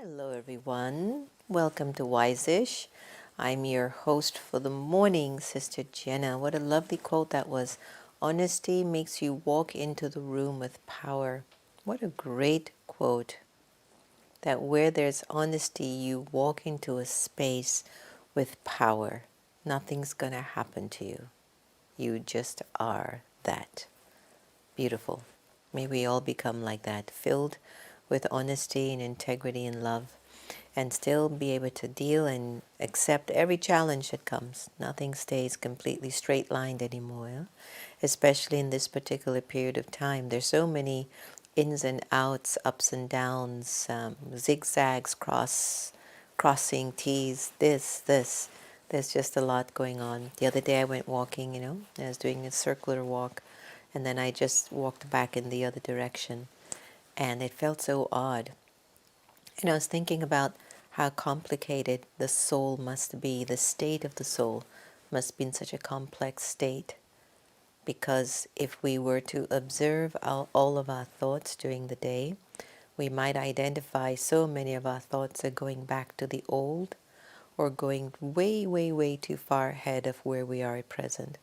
Hello, everyone. Welcome to Wise-ish. I'm your host for the morning, Sister Jenna. What a lovely quote that was. Honesty makes you walk into the room with power. What a great quote. That where there's honesty, you walk into a space with power. Nothing's going to happen to you. You just are that. Beautiful. May we all become like that, filled with honesty and integrity and love, and still be able to deal and accept every challenge that comes. Nothing stays completely straight-lined anymore, yeah? Especially in this particular period of time. There's so many ins and outs, ups and downs, zigzags, crossing T's, this. There's just a lot going on. The other day I went walking, I was doing a circular walk, and then I just walked back in the other direction, and it felt so odd. And I was thinking about how complicated the soul must be, the state of the soul must be in such a complex state. Because if we were to observe all of our thoughts during the day, we might identify so many of our thoughts are going back to the old or going way, way, way too far ahead of where we are at present.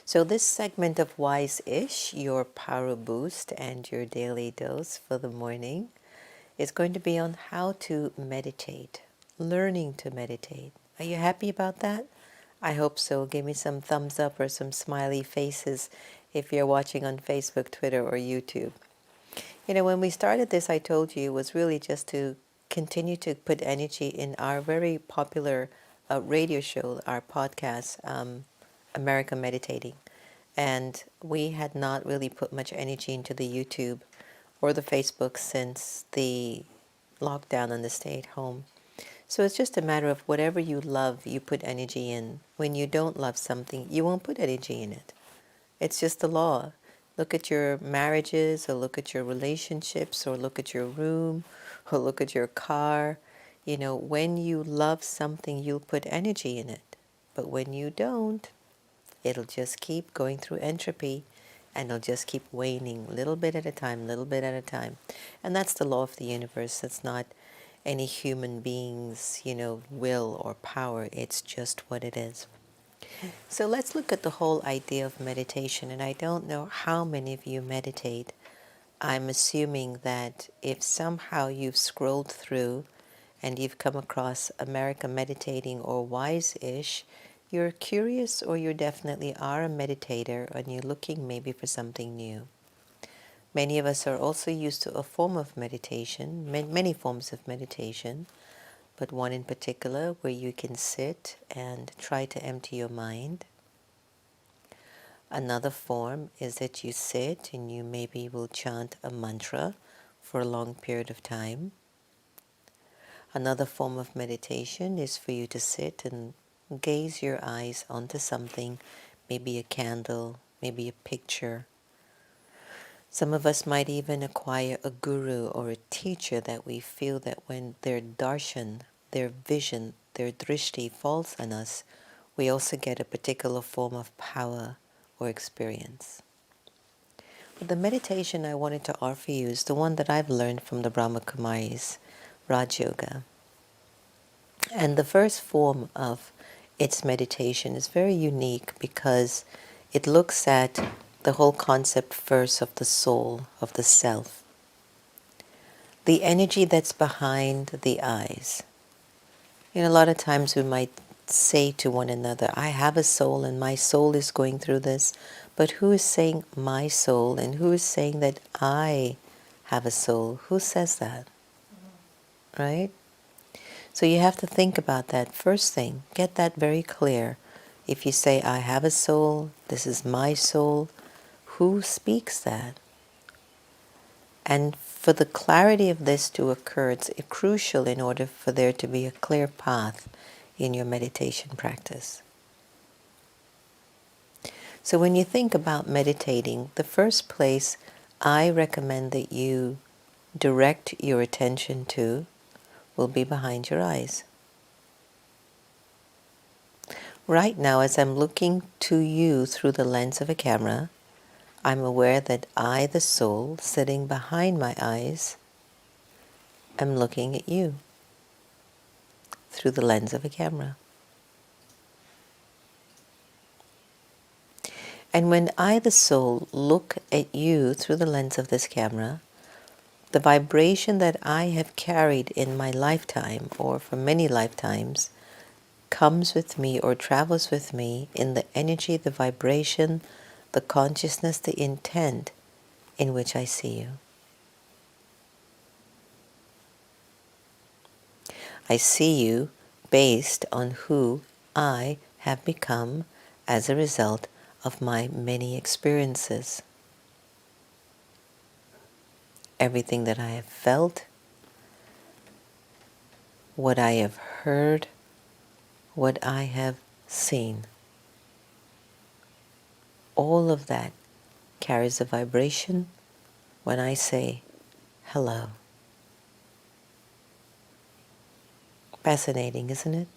So this segment of Wise-ish, your power boost and your daily dose for the morning, is going to be on how to meditate, learning to meditate. Are you happy about that? I hope so. Give me some thumbs up or some smiley faces if you're watching on Facebook, Twitter, or YouTube. When we started this, I told you it was really just to continue to put energy in our very popular radio show, our podcast, America Meditating. And we had not really put much energy into the YouTube or the Facebook since the lockdown and the stay at home. So it's just a matter of whatever you love, you put energy in. When you don't love something, you won't put energy in it. It's just the law. Look at your marriages, or look at your relationships, or look at your room, or look at your car. When you love something, you'll put energy in it. But when you don't, it'll just keep going through entropy, and it'll just keep waning little bit at a time, little bit at a time. And that's the law of the universe. It's not any human being's, will or power. It's just what it is. So let's look at the whole idea of meditation. And I don't know how many of you meditate. I'm assuming that if somehow you've scrolled through and you've come across America Meditating or Wise-ish, you're curious, or you definitely are a meditator and you're looking maybe for something new. Many of us are also used to a form of meditation, many forms of meditation, but one in particular where you can sit and try to empty your mind. Another form is that you sit and you maybe will chant a mantra for a long period of time. Another form of meditation is for you to sit and gaze your eyes onto something, maybe a candle, maybe a picture. Some of us might even acquire a guru or a teacher that we feel that when their darshan, their vision, their drishti falls on us, we also get a particular form of power or experience. But the meditation I wanted to offer you is the one that I've learned from the Brahma Kumaris, Raj Yoga. And the first form of its meditation is very unique because it looks at the whole concept first of the soul, of the self. The energy that's behind the eyes. A lot of times we might say to one another, I have a soul and my soul is going through this. But who is saying my soul, and who is saying that I have a soul? Who says that? Right? So you have to think about that first thing. Get that very clear. If you say, I have a soul, this is my soul, who speaks that? And for the clarity of this to occur, it's crucial in order for there to be a clear path in your meditation practice. So when you think about meditating, the first place I recommend that you direct your attention to will be behind your eyes. Right now, as I'm looking to you through the lens of a camera, I'm aware that I, the soul, sitting behind my eyes, am looking at you through the lens of a camera. And when I, the soul, look at you through the lens of this camera, the vibration that I have carried in my lifetime, or for many lifetimes, comes with me or travels with me in the energy, the vibration, the consciousness, the intent in which I see you. I see you based on who I have become as a result of my many experiences. Everything that I have felt, what I have heard, what I have seen. All of that carries a vibration when I say hello. Fascinating, isn't it?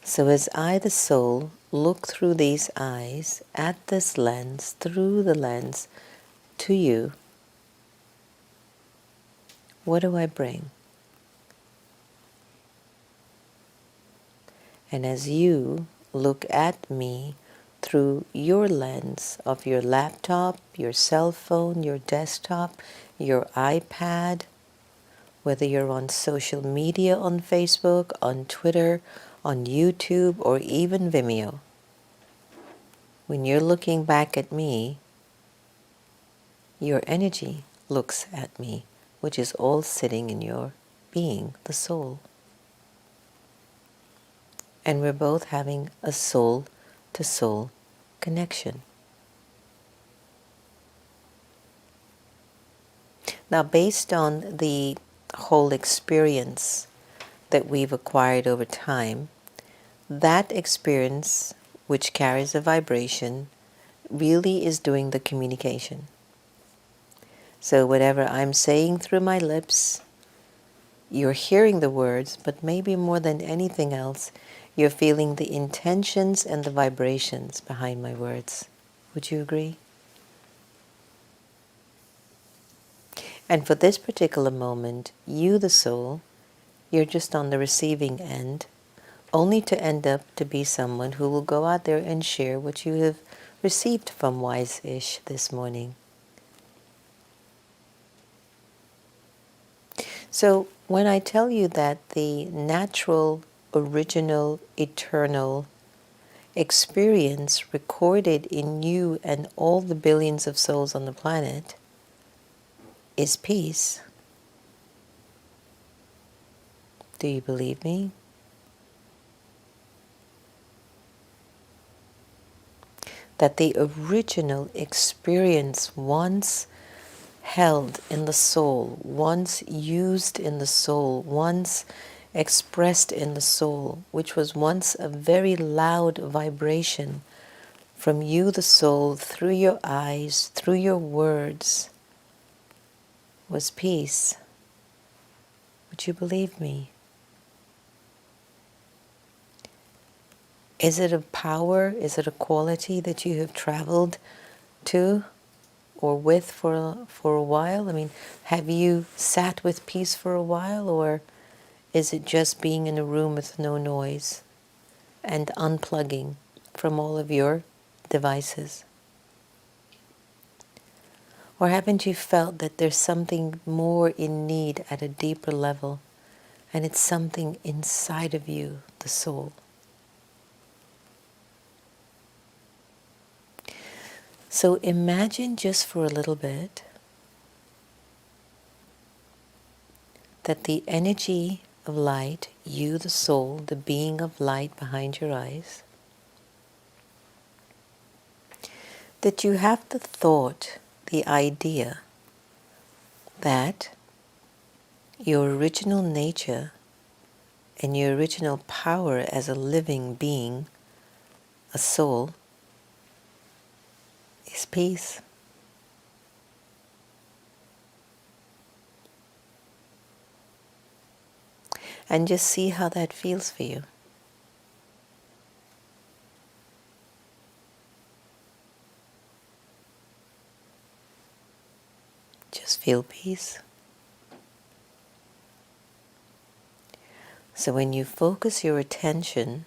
So as I, the soul, look through these eyes, at this lens, through the lens, to you, what do I bring? And as you look at me through your lens of your laptop, your cell phone, your desktop, your iPad, whether you're on social media, on Facebook, on Twitter, on YouTube, or even Vimeo, when you're looking back at me, your energy looks at me, which is all sitting in your being, the soul. And we're both having a soul-to-soul connection. Now, based on the whole experience that we've acquired over time, that experience, which carries a vibration, really is doing the communication. So whatever I'm saying through my lips, you're hearing the words, but maybe more than anything else, you're feeling the intentions and the vibrations behind my words. Would you agree? And for this particular moment, you, the soul, you're just on the receiving end, only to end up to be someone who will go out there and share what you have received from Wise-ish this morning. So when I tell you that the natural, original, eternal experience recorded in you and all the billions of souls on the planet is peace, do you believe me? That the original experience once held in the soul, once used in the soul, once expressed in the soul, which was once a very loud vibration from you, the soul, through your eyes, through your words, was peace. Would you believe me? Is it a power? Is it a quality that you have traveled to or with for a while? I mean, have you sat with peace for a while, or is it just being in a room with no noise and unplugging from all of your devices? Or haven't you felt that there's something more in need at a deeper level, and it's something inside of you, the soul? So imagine just for a little bit that the energy of light, you, the soul, the being of light behind your eyes, that you have the thought, the idea that your original nature and your original power as a living being, a soul, is peace. And just see how that feels for you. Just just feel peace. So when you focus your attention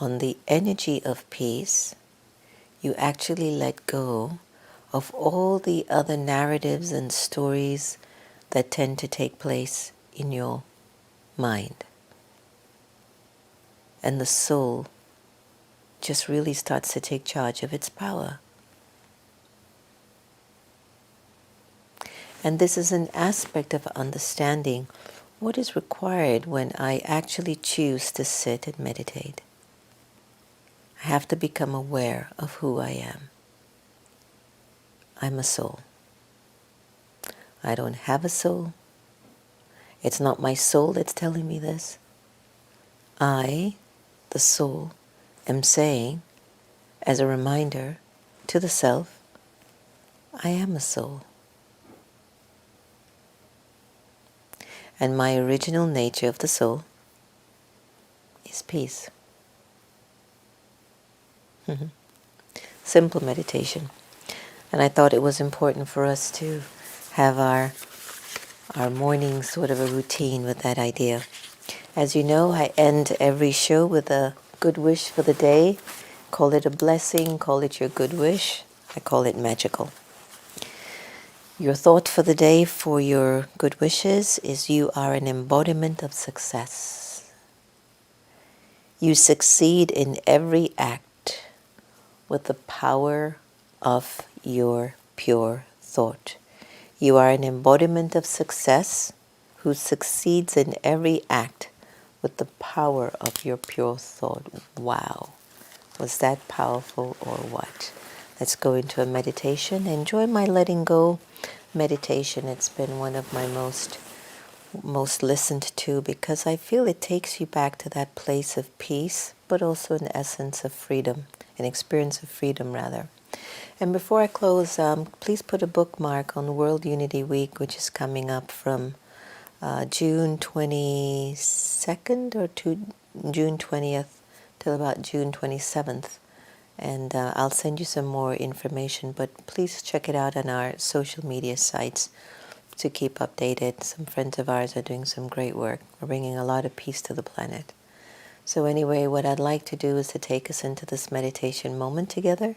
on the energy of peace, you actually let go of all the other narratives and stories that tend to take place in your mind. And the soul just really starts to take charge of its power. And this is an aspect of understanding what is required when I actually choose to sit and meditate. I have to become aware of who I am. I'm a soul. I don't have a soul. It's not my soul that's telling me this. I, the soul, am saying, as a reminder to the self, I am a soul. And my original nature of the soul is peace. Simple meditation. And I thought it was important for us to have our morning sort of a routine with that idea. As you know, I end every show with a good wish for the day. Call it a blessing, call it your good wish. I call it magical. Your thought for the day for your good wishes is you are an embodiment of success. You succeed in every act with the power of your pure thought. You are an embodiment of success who succeeds in every act with the power of your pure thought. Wow. Was that powerful or what? Let's go into a meditation. Enjoy my letting go meditation. It's been one of my most listened to because I feel it takes you back to that place of peace, but also an essence of freedom, an experience of freedom rather. And before I close, please put a bookmark on World Unity Week, which is coming up from June 22nd or to June 20th till about June 27th. And I'll send you some more information, but please check it out on our social media sites to keep updated. Some friends of ours are doing some great work. We're bringing a lot of peace to the planet. So anyway, what I'd like to do is to take us into this meditation moment together.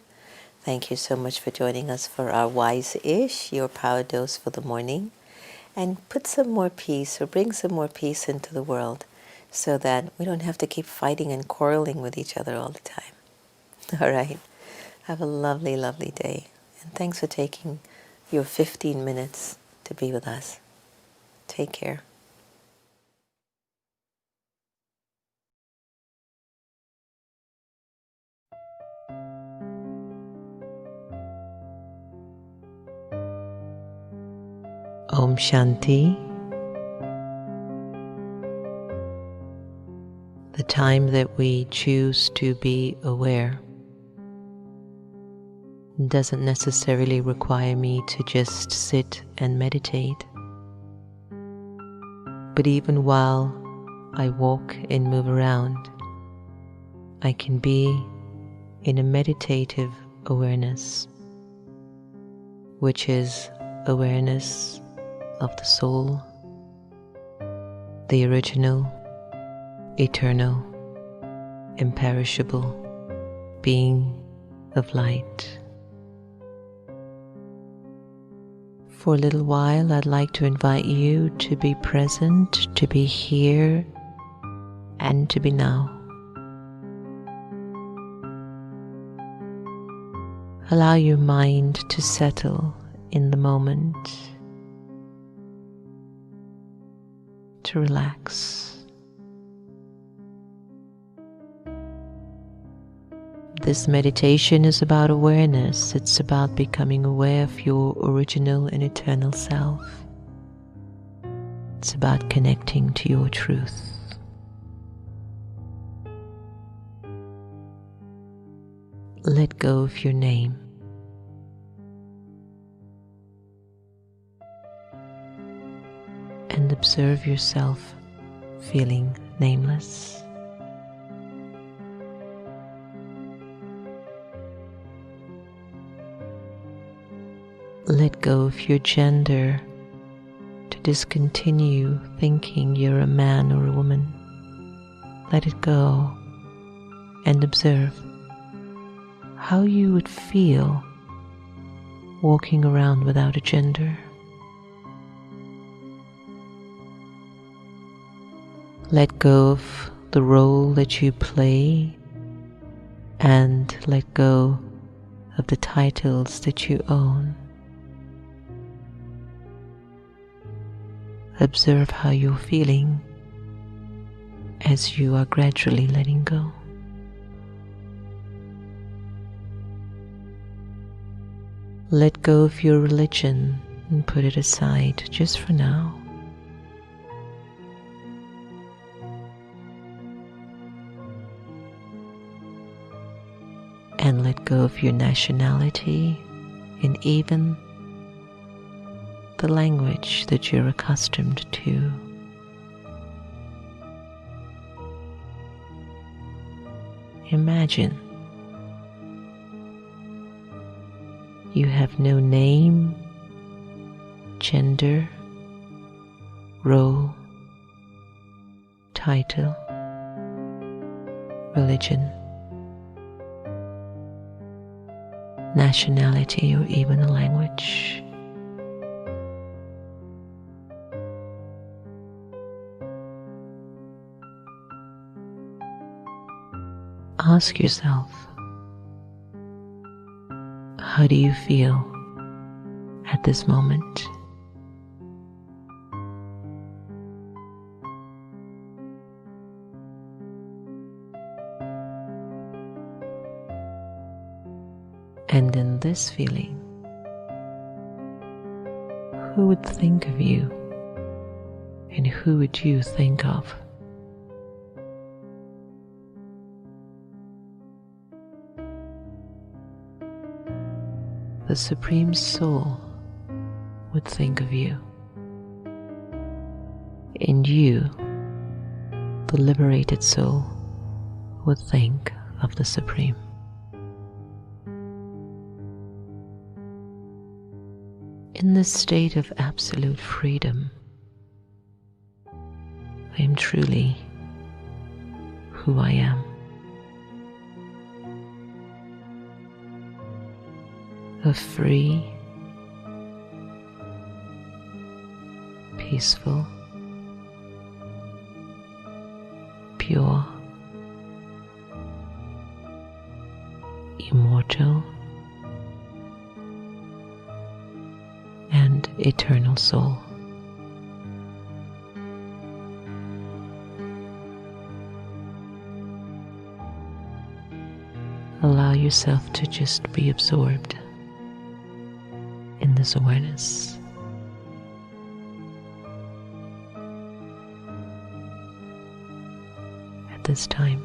Thank you so much for joining us for our Wise-ish, your power dose for the morning. And put some more peace or bring some more peace into the world so that we don't have to keep fighting and quarreling with each other all the time. All right. Have a lovely, lovely day. And thanks for taking your 15 minutes to be with us. Take care. Om Shanti. The time that we choose to be aware doesn't necessarily require me to just sit and meditate. But even while I walk and move around, I can be in a meditative awareness, which is awareness of the soul, the original, eternal, imperishable being of light. For a little while, I'd like to invite you to be present, to be here, and to be now. Allow your mind to settle in the moment, to relax. This meditation is about awareness. It's about becoming aware of your original and eternal self. It's about connecting to your truth. Let go of your name. And observe yourself feeling nameless. Let go of your gender to discontinue thinking you're a man or a woman. Let it go and observe how you would feel walking around without a gender. Let go of the role that you play and let go of the titles that you own. Observe how you're feeling as you are gradually letting go. Let go of your religion and put it aside just for now. And let go of your nationality and even the language that you're accustomed to. Imagine you have no name, gender, role, title, religion, nationality, or even a language. Ask yourself, how do you feel at this moment? And in this feeling, who would think of you and who would you think of? The Supreme Soul would think of you, and you, the liberated soul, would think of the Supreme. In this state of absolute freedom, I am truly who I am. A free, peaceful, pure, immortal, and eternal soul. Allow yourself to just be absorbed in this awareness. At this time,